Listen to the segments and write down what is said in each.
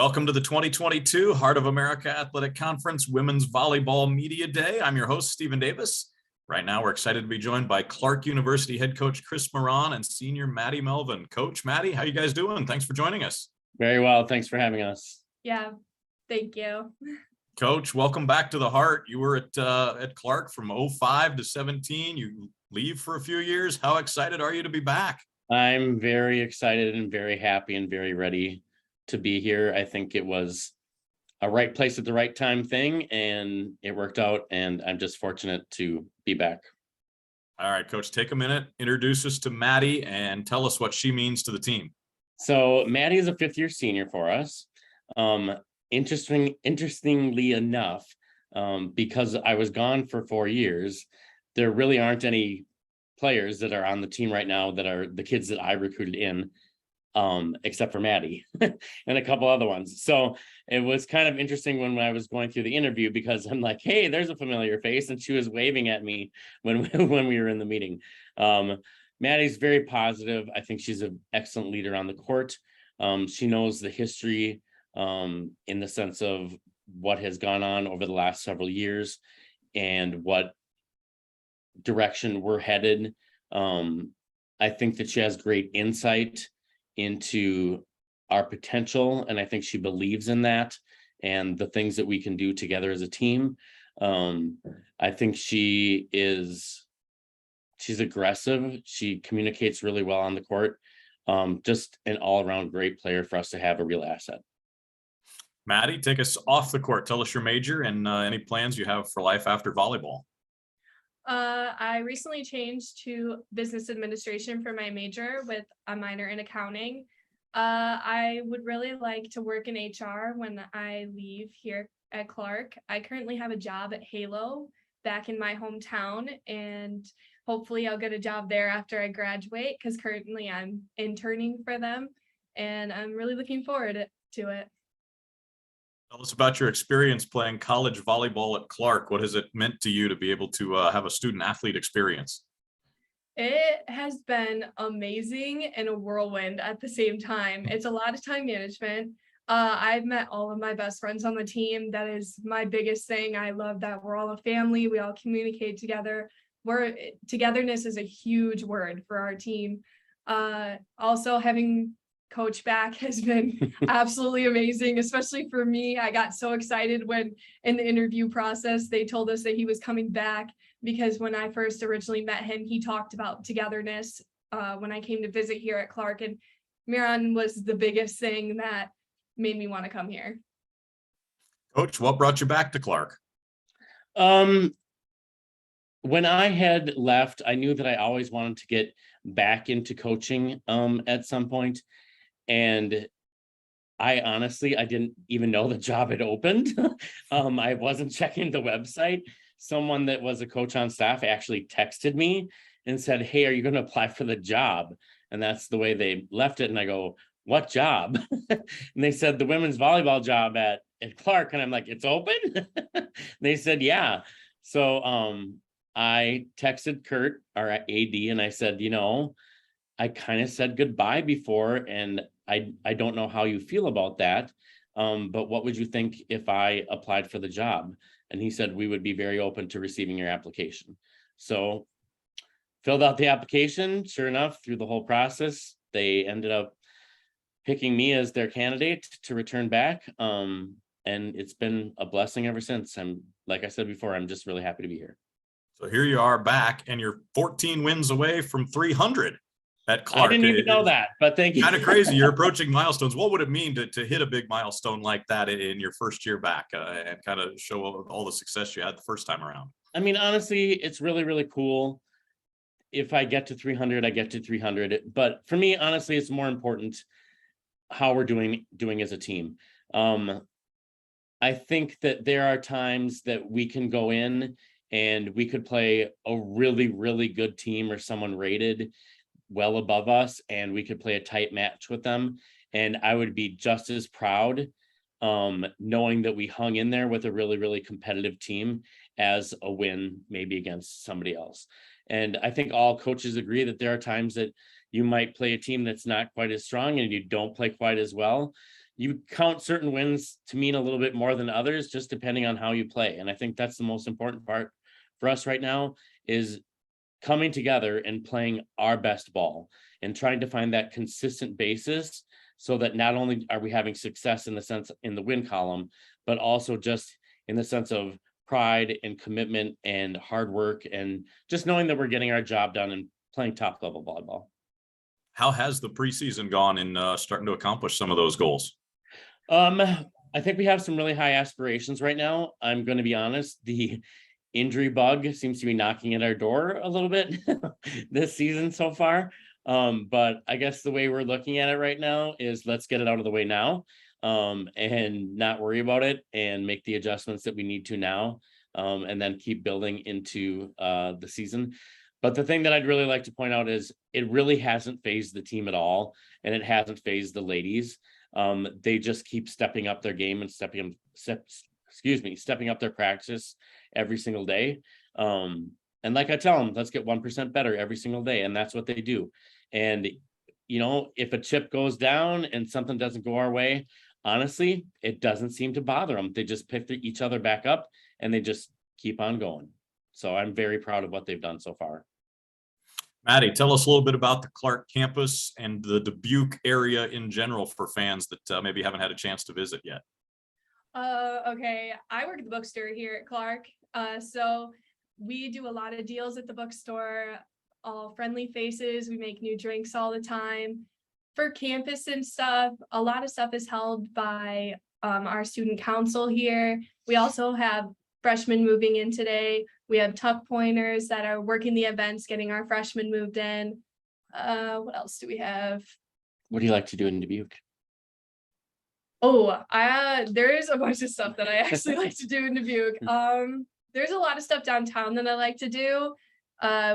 Welcome to the 2022 Heart of America Athletic Conference Women's Volleyball Media Day. I'm your host, Stephen Davis. Right now, we're excited to be joined by Clarke University head coach Chris Moran and senior Maddie Melvin. Coach Maddie, how you guys doing? Thanks for joining us. Very well. Thanks for having us. Yeah, thank you. Coach, welcome back to the Heart. You were at Clarke from 05 to 17. You leave for a few years. How excited are you to be back? I'm very excited and very happy and very ready to be here. I think it was a right place at the right time thing, and it worked out, and I'm just fortunate to be back. All right, Coach, take a minute, introduce us to Maddie, and tell us what she means to the team. So Maddie is a fifth-year senior for us. Interestingly enough, because I was gone for 4 years, there really aren't any players that are on the team right now that are the kids that I recruited in, except for Maddie and a couple other ones. So it was kind of interesting when I was going through the interview, because I'm like, hey, there's a familiar face, and she was waving at me when we were in the meeting. Maddie's very positive. I think she's an excellent leader on the court. She knows the history in the sense of what has gone on over the last several years and what direction we're headed. I think that she has great insight into our potential, and I think she believes in that and the things that we can do together as a team. I think she's aggressive. She communicates really well on the court. Just an all-around great player for us to have, a real asset. Maddie, take us off the court. Tell us your major and any plans you have for life after volleyball. I recently changed to business administration for my major with a minor in accounting. I would really like to work in HR when I leave here at Clarke. I currently have a job at Halo back in my hometown, and hopefully I'll get a job there after I graduate, because currently I'm interning for them, and I'm really looking forward to it. Tell us about your experience playing college volleyball at Clarke. What has it meant to you to be able to have a student athlete experience? It has been amazing and a whirlwind at the same time. It's a lot of time management. I've met all of my best friends on the team. That is my biggest thing. I love that we're all a family. We all communicate together. Togetherness is a huge word for our team. Also, having Coach back has been absolutely amazing, especially for me. I got so excited when in the interview process they told us that he was coming back, because when I first originally met him, he talked about togetherness when I came to visit here at Clarke, and Miran was the biggest thing that made me want to come here. Coach, what brought you back to Clarke? When I had left, I knew that I always wanted to get back into coaching at some point. And I didn't even know the job had opened. I wasn't checking the website. Someone that was a coach on staff actually texted me and said, hey, are you going to apply for the job? And that's the way they left it. And I go, what job? And they said, the women's volleyball job at Clarke. And I'm like, it's open? They said, yeah. So I texted Kurt, our AD, and I said, I kind of said goodbye before, and I don't know how you feel about that, but what would you think if I applied for the job? And he said, we would be very open to receiving your application. So filled out the application. Sure enough, through the whole process, they ended up picking me as their candidate to return back. And it's been a blessing ever since. Like I said before, I'm just really happy to be here. So here you are back, and you're 14 wins away from 300. At Clarke. I didn't even know that, but thank you. Kind of crazy. You're approaching milestones. What would it mean to hit a big milestone like that in your first year back and kind of show all the success you had the first time around? I mean, honestly, it's really, really cool. If I get to 300, I get to 300. But for me, honestly, it's more important how we're doing as a team. I think that there are times that we can go in and we could play a really, really good team or someone rated well above us, and we could play a tight match with them. And I would be just as proud knowing that we hung in there with a really, really competitive team as a win maybe against somebody else. And I think all coaches agree that there are times that you might play a team that's not quite as strong and you don't play quite as well. you count certain wins to mean a little bit more than others, just depending on how you play. And I think that's the most important part for us right now, is coming together and playing our best ball and trying to find that consistent basis, so that not only are we having success in the sense in the win column, but also just in the sense of pride and commitment and hard work, and just knowing that we're getting our job done and playing top level volleyball. How has the preseason gone in starting to accomplish some of those goals? I think we have some really high aspirations right now. I'm going to be honest, the injury bug seems to be knocking at our door a little bit this season so far. But I guess the way we're looking at it right now is let's get it out of the way now, and not worry about it, and make the adjustments that we need to now, and then keep building into the season. But the thing that I'd really like to point out is it really hasn't phased the team at all, and it hasn't phased the ladies. They just keep stepping up their game and stepping up their practice every single day. And like I tell them, let's get 1% better every single day. And that's what they do. And, if a chip goes down and something doesn't go our way, honestly, it doesn't seem to bother them. They just pick each other back up and they just keep on going. So I'm very proud of what they've done so far. Maddie, tell us a little bit about the Clarke campus and the Dubuque area in general for fans that maybe haven't had a chance to visit yet. Okay, I work at the bookstore here at Clarke. So we do a lot of deals at the bookstore, all friendly faces. We make new drinks all the time. For campus and stuff, a lot of stuff is held by our student council here. We also have freshmen moving in today. We have tuck pointers that are working the events, getting our freshmen moved in. What else do we have? What do you like to do in Dubuque? Oh, there's a bunch of stuff that I actually like to do in Dubuque. There's a lot of stuff downtown that I like to do.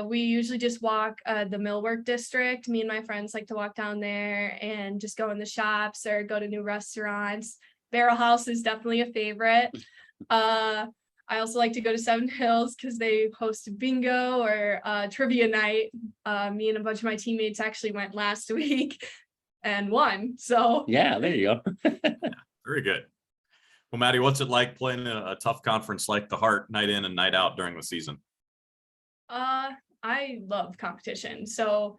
We usually just walk the Millwork district. Me and my friends like to walk down there and just go in the shops or go to new restaurants. Barrel House is definitely a favorite. I also like to go to Seven Hills because they host bingo or trivia night. Me and a bunch of my teammates actually went last week and won. So yeah, there you go. Very good. Well, Maddie, what's it like playing a tough conference like the Heart night in and night out during the season? I love competition. So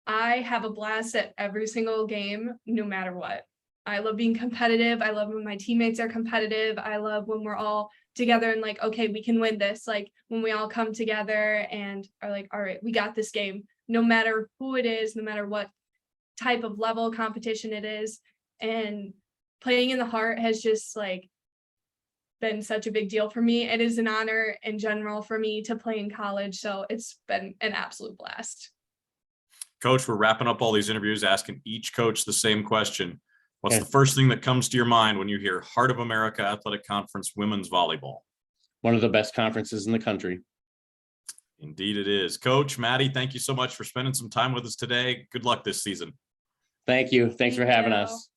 I have a blast at every single game, no matter what. I love being competitive. I love when my teammates are competitive. I love when we're all together and like, okay, we can win this. Like when we all come together and are like, all right, we got this game, no matter who it is, no matter what type of level competition it is. And playing in the Heart has just like been such a big deal for me. It is an honor in general for me to play in college. So it's been an absolute blast. Coach, we're wrapping up all these interviews, asking each coach the same question. What's the first thing that comes to your mind when you hear Heart of America Athletic Conference women's volleyball? One of the best conferences in the country. Indeed it is. Coach, Maddie, thank you so much for spending some time with us today. Good luck this season. Thank you. Thanks for having you. us.